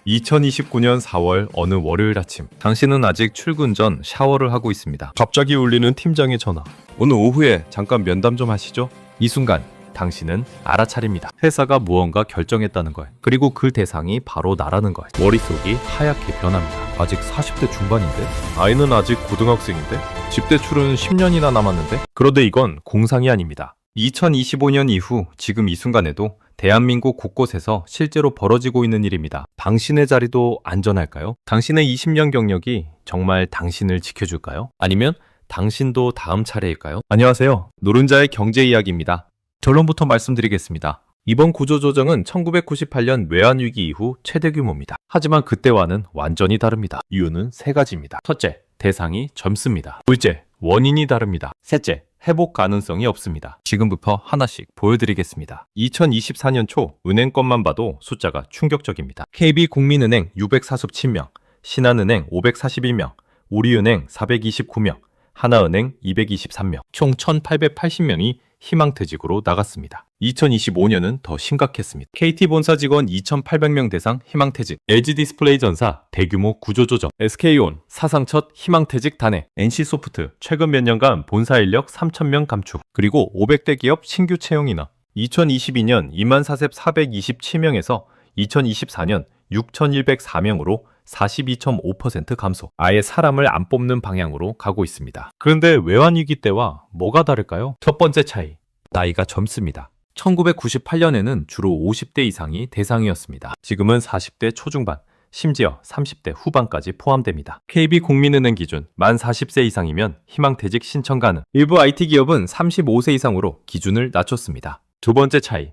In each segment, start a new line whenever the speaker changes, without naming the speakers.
2029년 4월 어느 월요일 아침, 당신은 아직 출근 전 샤워를 하고 있습니다. 갑자기 울리는 팀장의 전화. 오늘 오후에 잠깐 면담 좀 하시죠? 이 순간 당신은 알아차립니다. 회사가 무언가 결정했다는 걸. 그리고 그 대상이 바로 나라는 걸. 머릿속이 하얗게 변합니다. 아직 40대 중반인데? 아이는 아직 고등학생인데? 집 대출은 10년이나 남았는데? 그런데 이건 공상이 아닙니다. 2025년 이후 지금 이 순간에도 대한민국 곳곳에서 실제로 벌어지고 있는 일입니다. 당신의 자리도 안전할까요? 당신의 20년 경력이 정말 당신을 지켜줄까요? 아니면 당신도 다음 차례일까요? 안녕하세요. 노른자의 경제 이야기입니다. 결론부터 말씀드리겠습니다. 이번 구조조정은 1998년 외환위기 이후 최대 규모입니다. 하지만 그때와는 완전히 다릅니다. 이유는 세 가지입니다. 첫째, 대상이 젊습니다. 둘째, 원인이 다릅니다. 셋째, 회복 가능성이 없습니다. 지금부터 하나씩 보여드리겠습니다. 2024년 초 은행권만 봐도 숫자가 충격적입니다. KB국민은행 647명, 신한은행 541명, 우리은행 429명, 하나은행 223명, 총 1880명이 희망퇴직으로 나갔습니다. 2025년은 더 심각했습니다. KT본사 직원 2800명 대상 희망퇴직, LG디스플레이전사 대규모 구조조정, SK온 사상 첫 희망퇴직 단행, NC소프트 최근 몇 년간 본사 인력 3000명 감축, 그리고 500대 기업 신규 채용 인하. 2022년 24,427명에서 2024년 6,104명으로 42.5% 감소. 아예 사람을 안 뽑는 방향으로 가고 있습니다. 그런데 외환위기 때와 뭐가 다를까요? 첫 번째 차이, 나이가 젊습니다. 1998년에는 주로 50대 이상이 대상이었습니다. 지금은 40대 초중반, 심지어 30대 후반까지 포함됩니다. KB국민은행 기준 만 40세 이상이면 희망퇴직 신청 가능. 일부 IT 기업은 35세 이상으로 기준을 낮췄습니다. 두 번째 차이,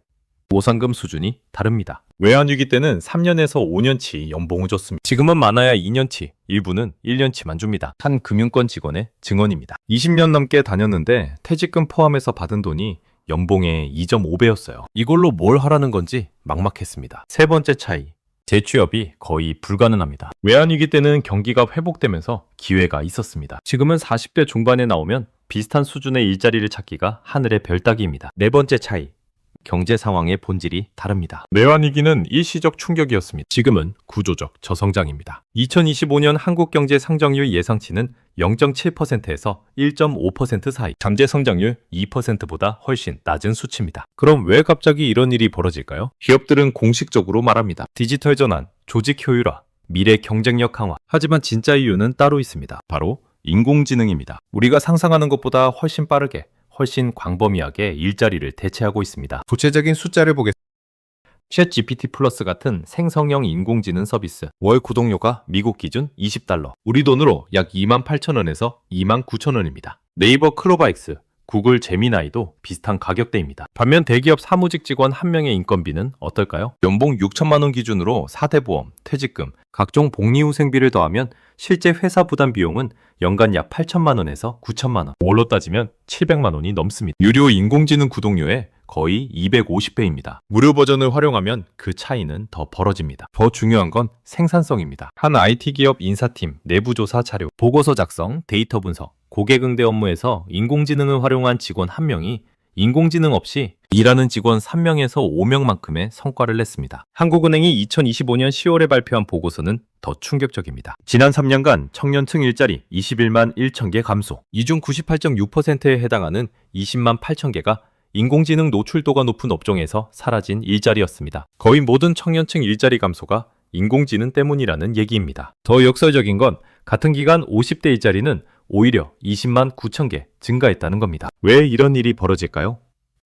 보상금 수준이 다릅니다. 외환위기 때는 3년에서 5년치 연봉을 줬습니다. 지금은 많아야 2년치, 일부는 1년치만 줍니다. 한 금융권 직원의 증언입니다. 20년 넘게 다녔는데 퇴직금 포함해서 받은 돈이 연봉의 2.5배였어요. 이걸로 뭘 하라는 건지 막막했습니다. 세 번째 차이, 재취업이 거의 불가능합니다. 외환위기 때는 경기가 회복되면서 기회가 있었습니다. 지금은 40대 중반에 나오면 비슷한 수준의 일자리를 찾기가 하늘의 별 따기입니다. 네 번째 차이, 경제 상황의 본질이 다릅니다. 외환위기는 일시적 충격이었습니다. 지금은 구조적 저성장입니다. 2025년 한국경제 성장률 예상치는 0.7%에서 1.5% 사이, 잠재 성장률 2%보다 훨씬 낮은 수치입니다. 그럼 왜 갑자기 이런 일이 벌어질까요? 기업들은 공식적으로 말합니다. 디지털 전환, 조직 효율화, 미래 경쟁력 강화. 하지만 진짜 이유는 따로 있습니다. 바로 인공지능입니다. 우리가 상상하는 것보다 훨씬 빠르게, 훨씬 광범위하게 일자리를 대체하고 있습니다. 구체적인 숫자를 보겠습니다. 챗GPT 플러스 같은 생성형 인공지능 서비스, 월 구독료가 미국 기준 $20, 우리 돈으로 약 28,000원에서 29,000원입니다. 네이버 클로바엑스, 구글 제미나이도 비슷한 가격대입니다. 반면 대기업 사무직 직원 한 명의 인건비는 어떨까요? 연봉 6천만 원 기준으로 4대 보험, 퇴직금, 각종 복리후생비를 더하면 실제 회사 부담 비용은 연간 약 8천만 원에서 9천만 원, 월로 따지면 700만 원이 넘습니다. 유료 인공지능 구독료에 거의 250배입니다. 무료 버전을 활용하면 그 차이는 더 벌어집니다. 더 중요한 건 생산성입니다. 한 IT 기업 인사팀 내부조사 자료, 보고서 작성, 데이터 분석, 고객 응대 업무에서 인공지능을 활용한 직원 1명이 인공지능 없이 일하는 직원 3명에서 5명만큼의 성과를 냈습니다. 한국은행이 2025년 10월에 발표한 보고서는 더 충격적입니다. 지난 3년간 청년층 일자리 21만 1천 개 감소, 이 중 98.6%에 해당하는 20만 8천 개가 인공지능 노출도가 높은 업종에서 사라진 일자리였습니다. 거의 모든 청년층 일자리 감소가 인공지능 때문이라는 얘기입니다. 더 역설적인 건 같은 기간 50대 일자리는 오히려 20만 9천 개 증가했다는 겁니다. 왜 이런 일이 벌어질까요?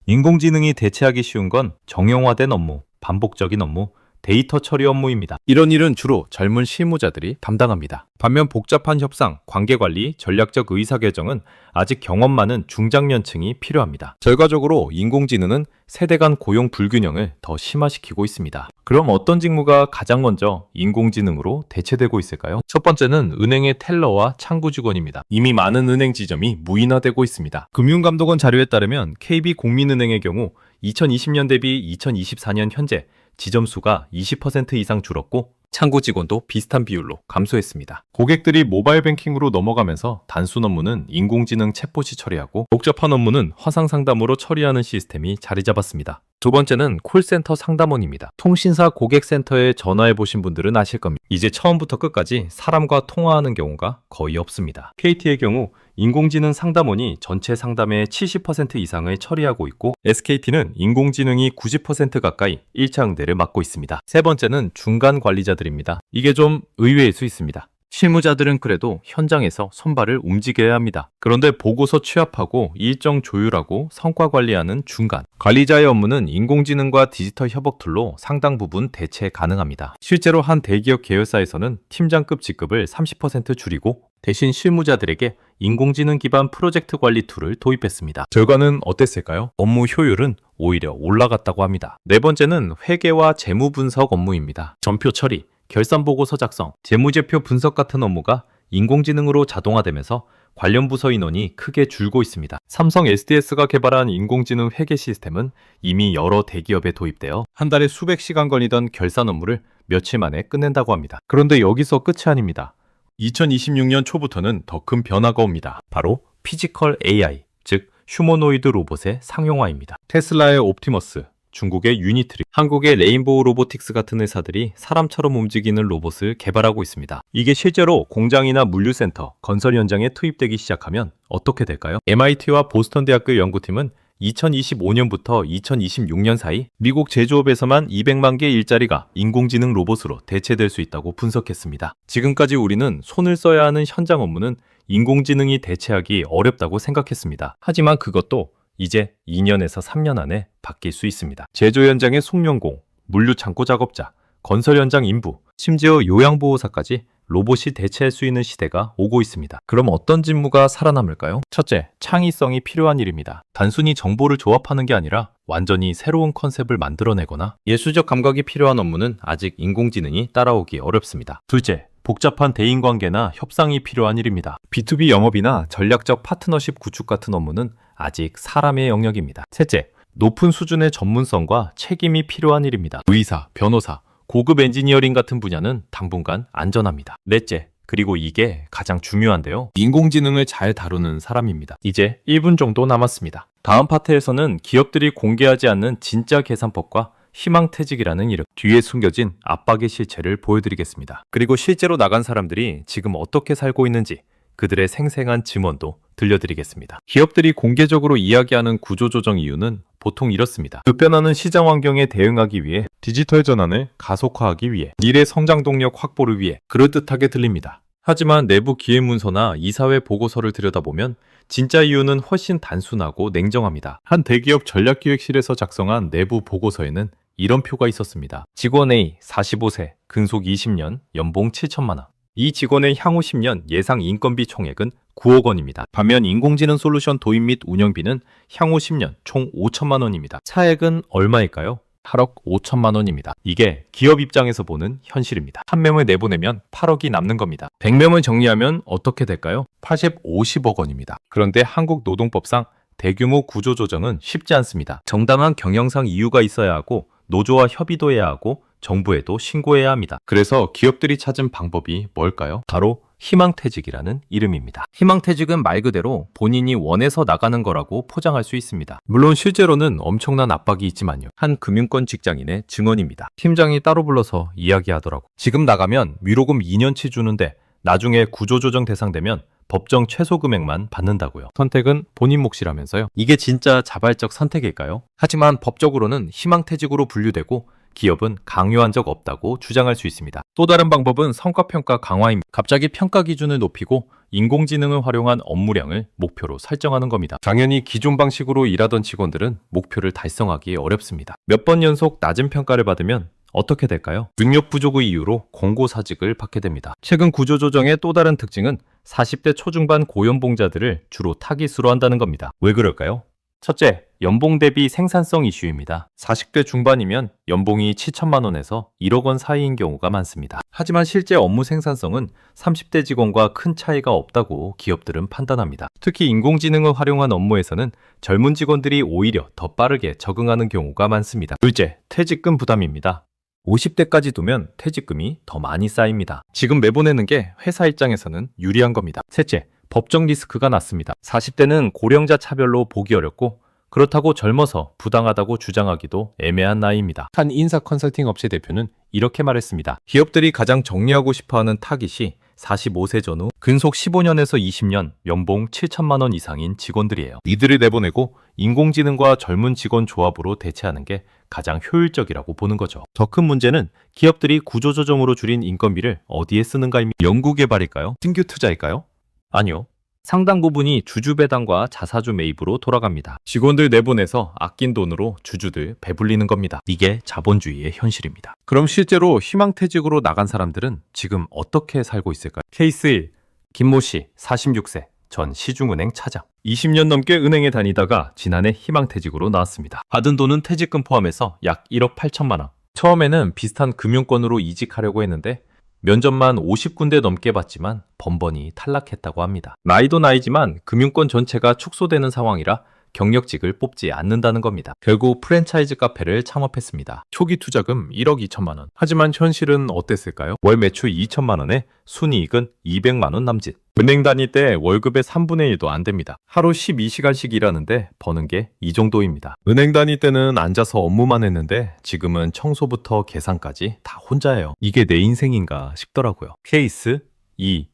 인공지능이 대체하기 쉬운 건 정형화된 업무, 반복적인 업무, 데이터 처리 업무입니다. 이런 일은 주로 젊은 실무자들이 담당합니다. 반면 복잡한 협상, 관계관리, 전략적 의사결정은 아직 경험 많은 중장년층이 필요합니다. 결과적으로 인공지능은 세대 간 고용 불균형을 더 심화시키고 있습니다. 그럼 어떤 직무가 가장 먼저 인공지능으로 대체되고 있을까요? 첫 번째는 은행의 텔러와 창구 직원입니다. 이미 많은 은행 지점이 무인화되고 있습니다. 금융감독원 자료에 따르면 KB국민은행의 경우 2020년 대비 2024년 현재 지점 수가 20% 이상 줄었고 창구 직원도 비슷한 비율로 감소했습니다. 고객들이 모바일 뱅킹으로 넘어가면서 단순 업무는 인공지능 챗봇이 처리하고 복잡한 업무는 화상 상담으로 처리하는 시스템이 자리 잡았습니다. 두 번째는 콜센터 상담원입니다. 통신사 고객센터에 전화해 보신 분들은 아실 겁니다. 이제 처음부터 끝까지 사람과 통화하는 경우가 거의 없습니다. KT의 경우 인공지능 상담원이 전체 상담의 70% 이상을 처리하고 있고, SKT는 인공지능이 90% 가까이 1차 응대를 맡고 있습니다. 세 번째는 중간 관리자들입니다. 이게 좀 의외일 수 있습니다. 실무자들은 그래도 현장에서 손발을 움직여야 합니다. 그런데 보고서 취합하고 일정 조율하고 성과 관리하는 중간 관리자의 업무는 인공지능과 디지털 협업 툴로 상당 부분 대체 가능합니다. 실제로 한 대기업 계열사에서는 팀장급 직급을 30% 줄이고 대신 실무자들에게 인공지능 기반 프로젝트 관리 툴을 도입했습니다. 결과는 어땠을까요? 업무 효율은 오히려 올라갔다고 합니다. 네 번째는 회계와 재무 분석 업무입니다. 전표 처리, 결산보고서 작성, 재무제표 분석 같은 업무가 인공지능으로 자동화되면서 관련 부서 인원이 크게 줄고 있습니다. 삼성 SDS가 개발한 인공지능 회계 시스템은 이미 여러 대기업에 도입되어 한 달에 수백 시간 걸리던 결산 업무를 며칠 만에 끝낸다고 합니다. 그런데 여기서 끝이 아닙니다. 2026년 초부터는 더 큰 변화가 옵니다. 바로 피지컬 AI, 즉 휴머노이드 로봇의 상용화입니다. 테슬라의 옵티머스, 중국의 유니트리, 한국의 레인보우 로보틱스 같은 회사들이 사람처럼 움직이는 로봇을 개발하고 있습니다. 이게 실제로 공장이나 물류센터, 건설 현장에 투입되기 시작하면 어떻게 될까요? MIT와 보스턴 대학교 연구팀은 2025년부터 2026년 사이 미국 제조업에서만 200만 개의 일자리가 인공지능 로봇으로 대체될 수 있다고 분석했습니다. 지금까지 우리는 손을 써야 하는 현장 업무는 인공지능이 대체하기 어렵다고 생각했습니다. 하지만 그것도 이제 2년에서 3년 안에 바뀔 수 있습니다. 제조 현장의 송련공, 물류 창고 작업자, 건설 현장 인부, 심지어 요양보호사까지 로봇이 대체할 수 있는 시대가 오고 있습니다. 그럼 어떤 직무가 살아남을까요? 첫째, 창의성이 필요한 일입니다. 단순히 정보를 조합하는 게 아니라 완전히 새로운 컨셉을 만들어내거나 예술적 감각이 필요한 업무는 아직 인공지능이 따라오기 어렵습니다. 둘째, 복잡한 대인관계나 협상이 필요한 일입니다. B2B 영업이나 전략적 파트너십 구축 같은 업무는 아직 사람의 영역입니다. 셋째, 높은 수준의 전문성과 책임이 필요한 일입니다. 의사, 변호사, 고급 엔지니어링 같은 분야는 당분간 안전합니다. 넷째, 그리고 이게 가장 중요한데요. 인공지능을 잘 다루는 사람입니다. 이제 1분 정도 남았습니다. 다음 파트에서는 기업들이 공개하지 않는 진짜 계산법과 희망퇴직이라는 이름, 뒤에 숨겨진 압박의 실체를 보여드리겠습니다. 그리고 실제로 나간 사람들이 지금 어떻게 살고 있는지 그들의 생생한 증언도 들려드리겠습니다. 기업들이 공개적으로 이야기하는 구조조정 이유는 보통 이렇습니다. 급변하는 시장 환경에 대응하기 위해, 디지털 전환을 가속화하기 위해, 미래 성장 동력 확보를 위해 그럴듯하게 들립니다. 하지만 내부 기획 문서나 이사회 보고서를 들여다보면 진짜 이유는 훨씬 단순하고 냉정합니다. 한 대기업 전략기획실에서 작성한 내부 보고서에는 이런 표가 있었습니다. 직원 A 45세, 근속 20년, 연봉 7천만 원. 이 직원의 향후 10년 예상 인건비 총액은 9억 원입니다. 반면 인공지능 솔루션 도입 및 운영비는 향후 10년 총 5천만 원입니다. 차액은 얼마일까요? 8억 5천만 원입니다. 이게 기업 입장에서 보는 현실입니다. 한 명을 내보내면 8억이 남는 겁니다. 100명을 정리하면 어떻게 될까요? 50억 원입니다. 그런데 한국 노동법상 대규모 구조조정은 쉽지 않습니다. 정당한 경영상 이유가 있어야 하고 노조와 협의도 해야 하고 정부에도 신고해야 합니다. 그래서 기업들이 찾은 방법이 뭘까요? 바로 희망퇴직이라는 이름입니다. 희망퇴직은 말 그대로 본인이 원해서 나가는 거라고 포장할 수 있습니다. 물론 실제로는 엄청난 압박이 있지만요. 한 금융권 직장인의 증언입니다. 팀장이 따로 불러서 이야기하더라고. 지금 나가면 위로금 2년치 주는데 나중에 구조조정 대상되면 법정 최소 금액만 받는다고요. 선택은 본인 몫이라면서요. 이게 진짜 자발적 선택일까요? 하지만 법적으로는 희망퇴직으로 분류되고 기업은 강요한 적 없다고 주장할 수 있습니다. 또 다른 방법은 성과평가 강화입니다. 갑자기 평가 기준을 높이고 인공지능을 활용한 업무량을 목표로 설정하는 겁니다. 당연히 기존 방식으로 일하던 직원들은 목표를 달성하기 어렵습니다. 몇 번 연속 낮은 평가를 받으면 어떻게 될까요? 능력 부족의 이유로 공고사직을 받게 됩니다. 최근 구조조정의 또 다른 특징은 40대 초중반 고연봉자들을 주로 타깃으로 한다는 겁니다. 왜 그럴까요? 첫째, 연봉 대비 생산성 이슈입니다. 40대 중반이면 연봉이 7천만 원에서 1억 원 사이인 경우가 많습니다. 하지만 실제 업무 생산성은 30대 직원과 큰 차이가 없다고 기업들은 판단합니다. 특히 인공지능을 활용한 업무에서는 젊은 직원들이 오히려 더 빠르게 적응하는 경우가 많습니다. 둘째, 퇴직금 부담입니다. 50대까지 두면 퇴직금이 더 많이 쌓입니다. 지금 내보내는 게 회사 입장에서는 유리한 겁니다. 셋째, 법적 리스크가 낮습니다. 40대는 고령자 차별로 보기 어렵고 그렇다고 젊어서 부당하다고 주장하기도 애매한 나이입니다. 한 인사 컨설팅 업체 대표는 이렇게 말했습니다. 기업들이 가장 정리하고 싶어하는 타깃이 45세 전후 근속 15년에서 20년 연봉 7천만 원 이상인 직원들이에요. 이들을 내보내고 인공지능과 젊은 직원 조합으로 대체하는 게 가장 효율적이라고 보는 거죠. 더 큰 문제는 기업들이 구조조정으로 줄인 인건비를 어디에 쓰는가입니다. 연구개발일까요? 신규 투자일까요? 아니요. 상당 부분이 주주 배당과 자사주 매입으로 돌아갑니다. 직원들 내보내서 아낀 돈으로 주주들 배불리는 겁니다. 이게 자본주의의 현실입니다. 그럼 실제로 희망퇴직으로 나간 사람들은 지금 어떻게 살고 있을까요? 케이스 1. 김모 씨, 46세, 전 시중은행 차장. 20년 넘게 은행에 다니다가 지난해 희망퇴직으로 나왔습니다. 받은 돈은 퇴직금 포함해서 약 1억 8천만 원. 처음에는 비슷한 금융권으로 이직하려고 했는데 면접만 50군데 넘게 봤지만 번번이 탈락했다고 합니다. 나이도 나이지만 금융권 전체가 축소되는 상황이라 경력직을 뽑지 않는다는 겁니다. 결국 프랜차이즈 카페를 창업했습니다. 초기 투자금 1억 2천만 원. 하지만 현실은 어땠을까요? 월 매출 2천만 원에 순이익은 200만 원 남짓. 은행 다닐 때 월급의 3분의 1도 안 됩니다. 하루 12시간씩 일하는데 버는 게 이 정도입니다. 은행 다닐 때는 앉아서 업무만 했는데 지금은 청소부터 계산까지 다 혼자 해요. 이게 내 인생인가 싶더라고요. 케이스 2.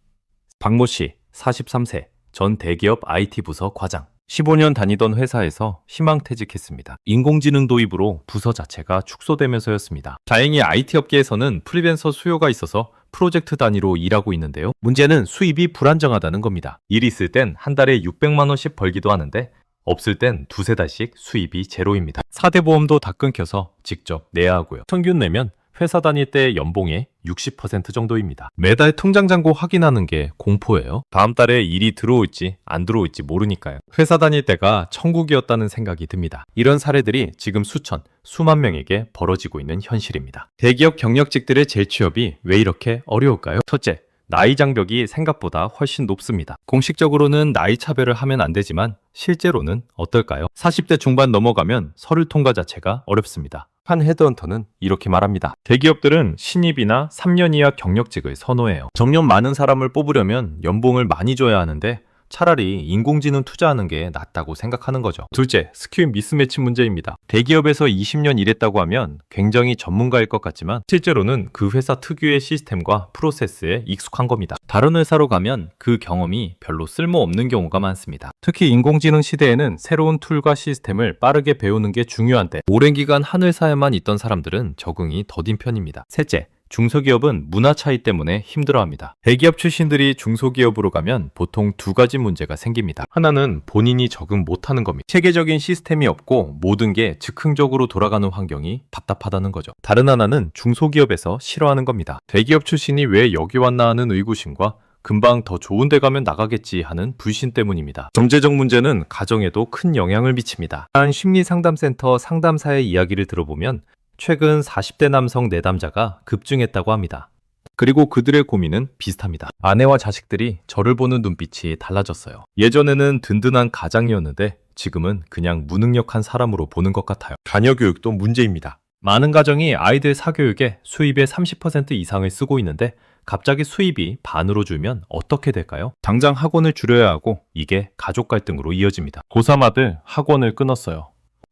박모 씨, 43세, 전 대기업 IT 부서 과장. 15년 다니던 회사에서 희망퇴직했습니다. 인공지능 도입으로 부서 자체가 축소되면서였습니다. 다행히 IT 업계에서는 프리랜서 수요가 있어서 프로젝트 단위로 일하고 있는데요. 문제는 수입이 불안정하다는 겁니다. 일 있을 땐 한 달에 600만 원씩 벌기도 하는데 없을 땐 두세 달씩 수입이 제로입니다. 4대 보험도 다 끊겨서 직접 내야 하고요. 평균 내면 회사 다닐 때 연봉의 60% 정도입니다. 매달 통장 잔고 확인하는 게 공포예요. 다음 달에 일이 들어올지 안 들어올지 모르니까요. 회사 다닐 때가 천국이었다는 생각이 듭니다. 이런 사례들이 지금 수천, 수만 명에게 벌어지고 있는 현실입니다. 대기업 경력직들의 재취업이 왜 이렇게 어려울까요? 첫째, 나이 장벽이 생각보다 훨씬 높습니다. 공식적으로는 나이 차별을 하면 안 되지만 실제로는 어떨까요? 40대 중반 넘어가면 서류 통과 자체가 어렵습니다. 한 헤드헌터는 이렇게 말합니다. 대기업들은 신입이나 3년 이하 경력직을 선호해요. 정년 많은 사람을 뽑으려면 연봉을 많이 줘야 하는데 차라리 인공지능 투자하는 게 낫다고 생각하는 거죠. 둘째, 스킬 미스매치 문제입니다. 대기업에서 20년 일했다고 하면 굉장히 전문가일 것 같지만 실제로는 그 회사 특유의 시스템과 프로세스에 익숙한 겁니다. 다른 회사로 가면 그 경험이 별로 쓸모없는 경우가 많습니다. 특히 인공지능 시대에는 새로운 툴과 시스템을 빠르게 배우는 게 중요한데 오랜 기간 한 회사에만 있던 사람들은 적응이 더딘 편입니다. 셋째, 중소기업은 문화 차이 때문에 힘들어합니다. 대기업 출신들이 중소기업으로 가면 보통 두 가지 문제가 생깁니다. 하나는 본인이 적응 못하는 겁니다. 체계적인 시스템이 없고 모든 게 즉흥적으로 돌아가는 환경이 답답하다는 거죠. 다른 하나는 중소기업에서 싫어하는 겁니다. 대기업 출신이 왜 여기 왔나 하는 의구심과 금방 더 좋은 데 가면 나가겠지 하는 불신 때문입니다. 경제적 문제는 가정에도 큰 영향을 미칩니다. 한 심리상담센터 상담사의 이야기를 들어보면 최근 40대 남성 내담자가 급증했다고 합니다. 그리고 그들의 고민은 비슷합니다. 아내와 자식들이 저를 보는 눈빛이 달라졌어요. 예전에는 든든한 가장이었는데 지금은 그냥 무능력한 사람으로 보는 것 같아요. 자녀 교육도 문제입니다. 많은 가정이 아이들 사교육에 수입의 30% 이상을 쓰고 있는데 갑자기 수입이 반으로 줄면 어떻게 될까요? 당장 학원을 줄여야 하고 이게 가족 갈등으로 이어집니다. 고3 아들 학원을 끊었어요.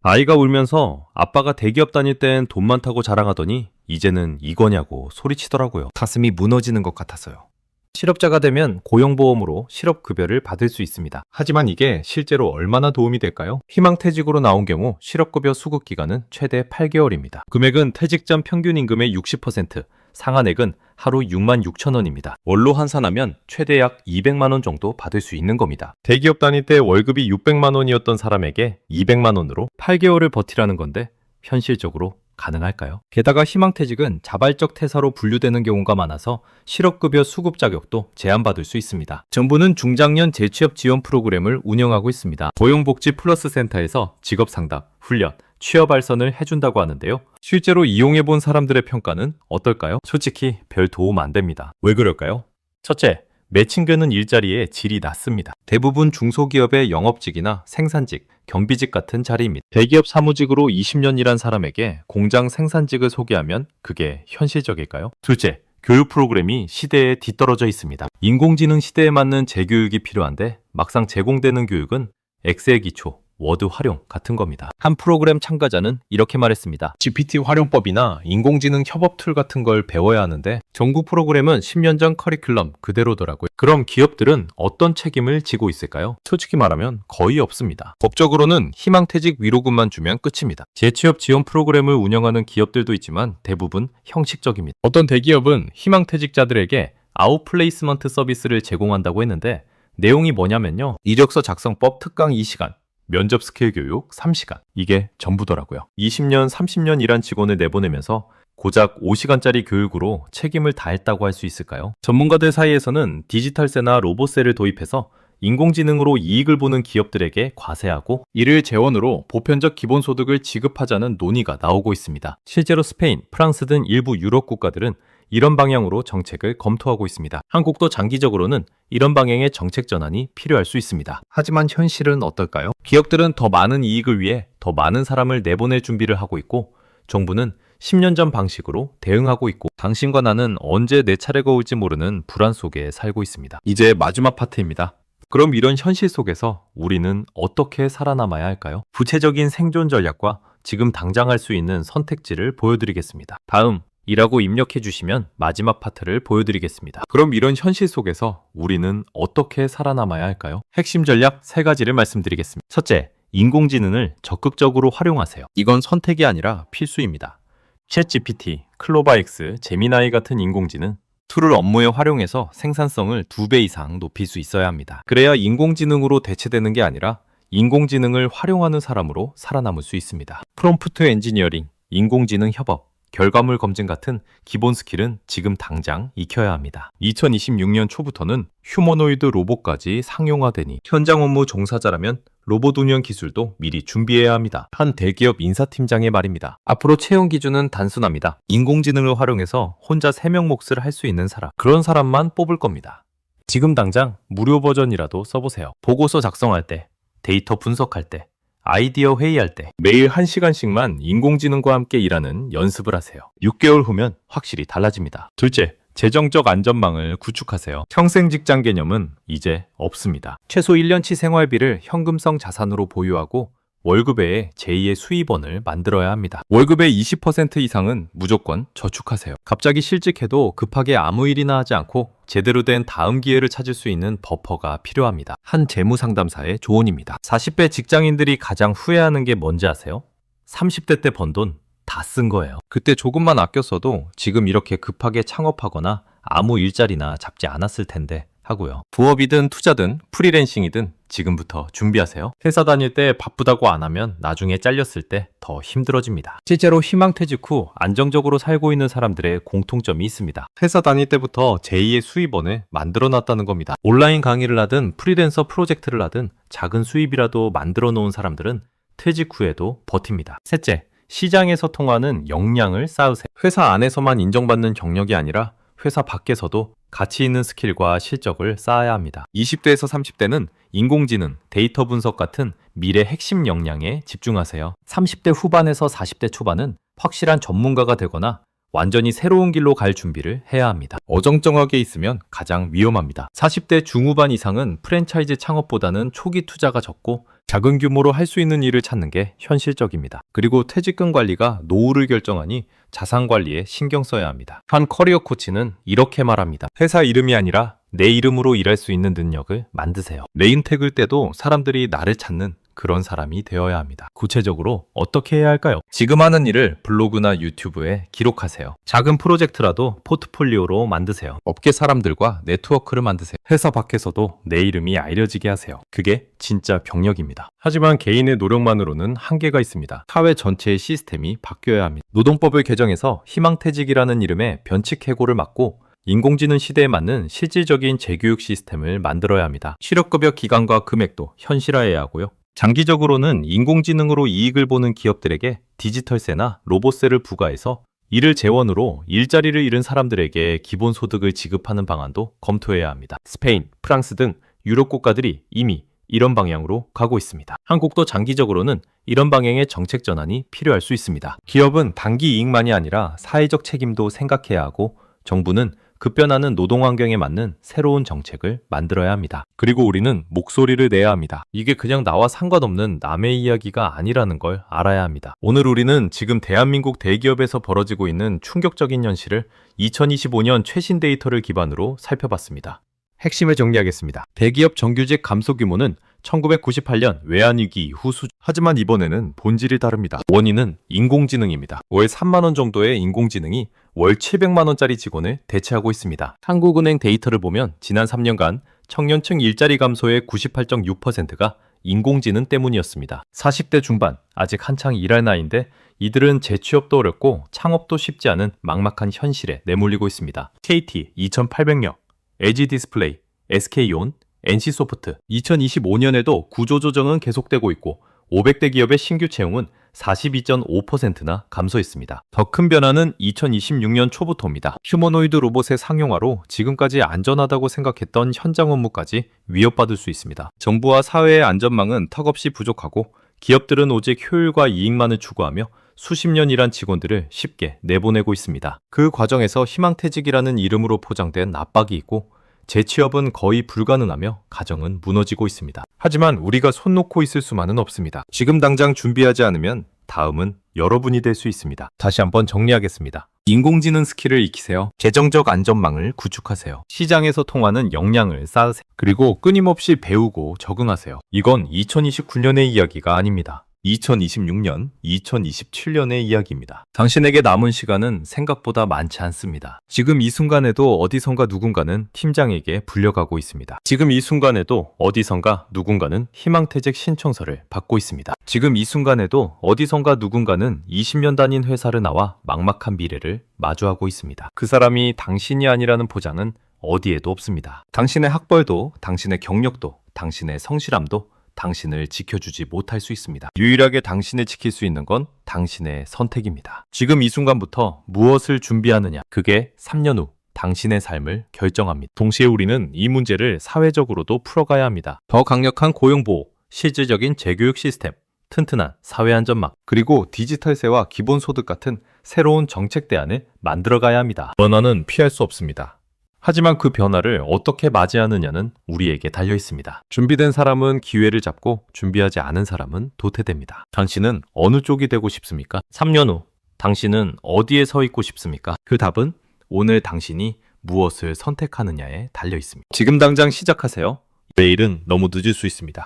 아이가 울면서 아빠가 대기업 다닐 땐 돈 많다고 자랑하더니 이제는 이거냐고 소리치더라고요. 가슴이 무너지는 것 같아서요. 실업자가 되면 고용보험으로 실업급여를 받을 수 있습니다. 하지만 이게 실제로 얼마나 도움이 될까요? 희망퇴직으로 나온 경우 실업급여 수급기간은 최대 8개월입니다. 금액은 퇴직 전 평균 임금의 60%, 상한액은 하루 6만 6천 원입니다. 월로 환산하면 최대 약 200만 원 정도 받을 수 있는 겁니다. 대기업 다닐 때 월급이 600만 원이었던 사람에게 200만 원으로 8개월을 버티라는 건데 현실적으로 가능할까요? 게다가 희망퇴직은 자발적 퇴사로 분류되는 경우가 많아서 실업급여 수급 자격도 제한받을 수 있습니다. 정부는 중장년 재취업 지원 프로그램을 운영하고 있습니다. 고용복지 플러스 센터에서 직업상담, 훈련, 취업 알선을 해준다고 하는데요. 실제로 이용해본 사람들의 평가는 어떨까요? 솔직히 별 도움 안 됩니다. 왜 그럴까요? 첫째, 매칭되는 일자리의 질이 낮습니다. 대부분 중소기업의 영업직이나 생산직, 경비직 같은 자리입니다. 대기업 사무직으로 20년 일한 사람에게 공장 생산직을 소개하면 그게 현실적일까요? 둘째, 교육 프로그램이 시대에 뒤떨어져 있습니다. 인공지능 시대에 맞는 재교육이 필요한데 막상 제공되는 교육은 엑셀 기초, 워드 활용 같은 겁니다. 한 프로그램 참가자는 이렇게 말했습니다. GPT 활용법이나 인공지능 협업 툴 같은 걸 배워야 하는데 전국 프로그램은 10년 전 커리큘럼 그대로더라고요. 그럼 기업들은 어떤 책임을 지고 있을까요? 솔직히 말하면 거의 없습니다. 법적으로는 희망퇴직 위로금만 주면 끝입니다. 재취업 지원 프로그램을 운영하는 기업들도 있지만 대부분 형식적입니다. 어떤 대기업은 희망퇴직자들에게 아웃플레이스먼트 서비스를 제공한다고 했는데 내용이 뭐냐면요. 이력서 작성법 특강 2시간, 면접 스킬 교육 3시간. 이게 전부더라고요. 20년, 30년 일한 직원을 내보내면서 고작 5시간짜리 교육으로 책임을 다했다고 할 수 있을까요? 전문가들 사이에서는 디지털세나 로봇세를 도입해서 인공지능으로 이익을 보는 기업들에게 과세하고 이를 재원으로 보편적 기본소득을 지급하자는 논의가 나오고 있습니다. 실제로 스페인, 프랑스 등 일부 유럽 국가들은 이런 방향으로 정책을 검토하고 있습니다. 한국도 장기적으로는 이런 방향의 정책 전환이 필요할 수 있습니다. 하지만 현실은 어떨까요? 기업들은 더 많은 이익을 위해 더 많은 사람을 내보낼 준비를 하고 있고 정부는 10년 전 방식으로 대응하고 있고 당신과 나는 언제 내 차례가 올지 모르는 불안 속에 살고 있습니다. 이제 마지막 파트입니다. 그럼 이런 현실 속에서 우리는 어떻게 살아남아야 할까요? 구체적인 생존 전략과 지금 당장 할 수 있는 선택지를 보여드리겠습니다. 다음 이라고 입력해 주시면 마지막 파트를 보여드리겠습니다. 그럼 이런 현실 속에서 우리는 어떻게 살아남아야 할까요? 핵심 전략 3가지를 말씀드리겠습니다. 첫째, 인공지능을 적극적으로 활용하세요. 이건 선택이 아니라 필수입니다. 챗GPT, 클로바엑스, 제미나이 같은 인공지능 툴을 업무에 활용해서 생산성을 2배 이상 높일 수 있어야 합니다. 그래야 인공지능으로 대체되는 게 아니라 인공지능을 활용하는 사람으로 살아남을 수 있습니다. 프롬프트 엔지니어링, 인공지능 협업, 결과물 검증 같은 기본 스킬은 지금 당장 익혀야 합니다. 2026년 초부터는 휴머노이드 로봇까지 상용화되니 현장 업무 종사자라면 로봇 운영 기술도 미리 준비해야 합니다. 한 대기업 인사팀장의 말입니다. 앞으로 채용 기준은 단순합니다. 인공지능을 활용해서 혼자 3명 몫을 할 수 있는 사람, 그런 사람만 뽑을 겁니다. 지금 당장 무료 버전이라도 써보세요. 보고서 작성할 때, 데이터 분석할 때, 아이디어 회의할 때 매일 1시간씩만 인공지능과 함께 일하는 연습을 하세요. 6개월 후면 확실히 달라집니다. 둘째, 재정적 안전망을 구축하세요. 평생 직장 개념은 이제 없습니다. 최소 1년치 생활비를 현금성 자산으로 보유하고 월급 외에 제2의 수입원을 만들어야 합니다. 월급의 20% 이상은 무조건 저축하세요. 갑자기 실직해도 급하게 아무 일이나 하지 않고 제대로 된 다음 기회를 찾을 수 있는 버퍼가 필요합니다. 한 재무 상담사의 조언입니다. 40대 직장인들이 가장 후회하는 게 뭔지 아세요? 30대 때 번 돈 다 쓴 거예요. 그때 조금만 아꼈어도 지금 이렇게 급하게 창업하거나 아무 일자리나 잡지 않았을 텐데 하고요. 부업이든 투자든 프리랜싱이든 지금부터 준비하세요. 회사 다닐 때 바쁘다고 안 하면 나중에 잘렸을 때 더 힘들어집니다. 실제로 희망퇴직 후 안정적으로 살고 있는 사람들의 공통점이 있습니다. 회사 다닐 때부터 제2의 수입원을 만들어 놨다는 겁니다. 온라인 강의를 하든 프리랜서 프로젝트를 하든 작은 수입이라도 만들어 놓은 사람들은 퇴직 후에도 버팁니다. 셋째, 시장에서 통하는 역량을 쌓으세요. 회사 안에서만 인정받는 경력이 아니라 회사 밖에서도 가치 있는 스킬과 실적을 쌓아야 합니다. 20대에서 30대는 인공지능, 데이터 분석 같은 미래 핵심 역량에 집중하세요. 30대 후반에서 40대 초반은 확실한 전문가가 되거나 완전히 새로운 길로 갈 준비를 해야 합니다. 어정쩡하게 있으면 가장 위험합니다. 40대 중후반 이상은 프랜차이즈 창업보다는 초기 투자가 적고 작은 규모로 할 수 있는 일을 찾는 게 현실적입니다. 그리고 퇴직금 관리가 노후를 결정하니 자산 관리에 신경 써야 합니다. 한 커리어 코치는 이렇게 말합니다. 회사 이름이 아니라 내 이름으로 일할 수 있는 능력을 만드세요. 레인택을 때도 사람들이 나를 찾는 그런 사람이 되어야 합니다. 구체적으로 어떻게 해야 할까요? 지금 하는 일을 블로그나 유튜브에 기록하세요. 작은 프로젝트라도 포트폴리오로 만드세요. 업계 사람들과 네트워크를 만드세요. 회사 밖에서도 내 이름이 알려지게 하세요. 그게 진짜 병력입니다. 하지만 개인의 노력만으로는 한계가 있습니다. 사회 전체의 시스템이 바뀌어야 합니다. 노동법을 개정해서 희망퇴직이라는 이름의 변칙해고를 막고 인공지능 시대에 맞는 실질적인 재교육 시스템을 만들어야 합니다. 실업급여 기간과 금액도 현실화해야 하고요. 장기적으로는 인공지능으로 이익을 보는 기업들에게 디지털세나 로봇세를 부과해서 이를 재원으로 일자리를 잃은 사람들에게 기본소득을 지급하는 방안도 검토해야 합니다. 스페인, 프랑스 등 유럽 국가들이 이미 이런 방향으로 가고 있습니다. 한국도 장기적으로는 이런 방향의 정책 전환이 필요할 수 있습니다. 기업은 단기 이익만이 아니라 사회적 책임도 생각해야 하고 정부는 급변하는 노동 환경에 맞는 새로운 정책을 만들어야 합니다. 그리고 우리는 목소리를 내야 합니다. 이게 그냥 나와 상관없는 남의 이야기가 아니라는 걸 알아야 합니다. 오늘 우리는 지금 대한민국 대기업에서 벌어지고 있는 충격적인 현실을 2025년 최신 데이터를 기반으로 살펴봤습니다. 핵심을 정리하겠습니다. 대기업 정규직 감소 규모는 1998년 외환위기 이후 수준. 하지만 이번에는 본질이 다릅니다. 원인은 인공지능입니다. 월 3만 원 정도의 인공지능이 월 700만 원짜리 직원을 대체하고 있습니다. 한국은행 데이터를 보면 지난 3년간 청년층 일자리 감소의 98.6%가 인공지능 때문이었습니다. 40대 중반, 아직 한창 일할 나이인데 이들은 재취업도 어렵고 창업도 쉽지 않은 막막한 현실에 내몰리고 있습니다. KT 2,800명, LG디스플레이, SK온, NC소프트 2025년에도 구조조정은 계속되고 있고 500대 기업의 신규 채용은 42.5%나 감소했습니다. 더 큰 변화는 2026년 초부터입니다. 휴머노이드 로봇의 상용화로 지금까지 안전하다고 생각했던 현장 업무까지 위협받을 수 있습니다. 정부와 사회의 안전망은 턱없이 부족하고 기업들은 오직 효율과 이익만을 추구하며 수십 년 일한 직원들을 쉽게 내보내고 있습니다. 그 과정에서 희망퇴직이라는 이름으로 포장된 압박이 있고 재취업은 거의 불가능하며 가정은 무너지고 있습니다. 하지만 우리가 손 놓고 있을 수만은 없습니다. 지금 당장 준비하지 않으면 다음은 여러분이 될 수 있습니다. 다시 한번 정리하겠습니다. 인공지능 스킬을 익히세요. 재정적 안전망을 구축하세요. 시장에서 통하는 역량을 쌓으세요. 그리고 끊임없이 배우고 적응하세요. 이건 2029년의 이야기가 아닙니다. 2026년, 2027년의 이야기입니다. 당신에게 남은 시간은 생각보다 많지 않습니다. 지금 이 순간에도 어디선가 누군가는 팀장에게 불려가고 있습니다. 지금 이 순간에도 어디선가 누군가는 희망퇴직 신청서를 받고 있습니다. 지금 이 순간에도 어디선가 누군가는 20년 다닌 회사를 나와 막막한 미래를 마주하고 있습니다. 그 사람이 당신이 아니라는 보장은 어디에도 없습니다. 당신의 학벌도, 당신의 경력도, 당신의 성실함도 당신을 지켜주지 못할 수 있습니다. 유일하게 당신을 지킬 수 있는 건 당신의 선택입니다. 지금 이 순간부터 무엇을 준비하느냐, 그게 3년 후 당신의 삶을 결정합니다. 동시에 우리는 이 문제를 사회적으로도 풀어가야 합니다. 더 강력한 고용보호, 실질적인 재교육 시스템, 튼튼한 사회안전망, 그리고 디지털세와 기본소득 같은 새로운 정책 대안을 만들어가야 합니다. 변화는 피할 수 없습니다. 하지만 그 변화를 어떻게 맞이하느냐는 우리에게 달려 있습니다. 준비된 사람은 기회를 잡고 준비하지 않은 사람은 도태됩니다. 당신은 어느 쪽이 되고 싶습니까? 3년 후 당신은 어디에 서 있고 싶습니까? 그 답은 오늘 당신이 무엇을 선택하느냐에 달려 있습니다. 지금 당장 시작하세요. 내일은 너무 늦을 수 있습니다.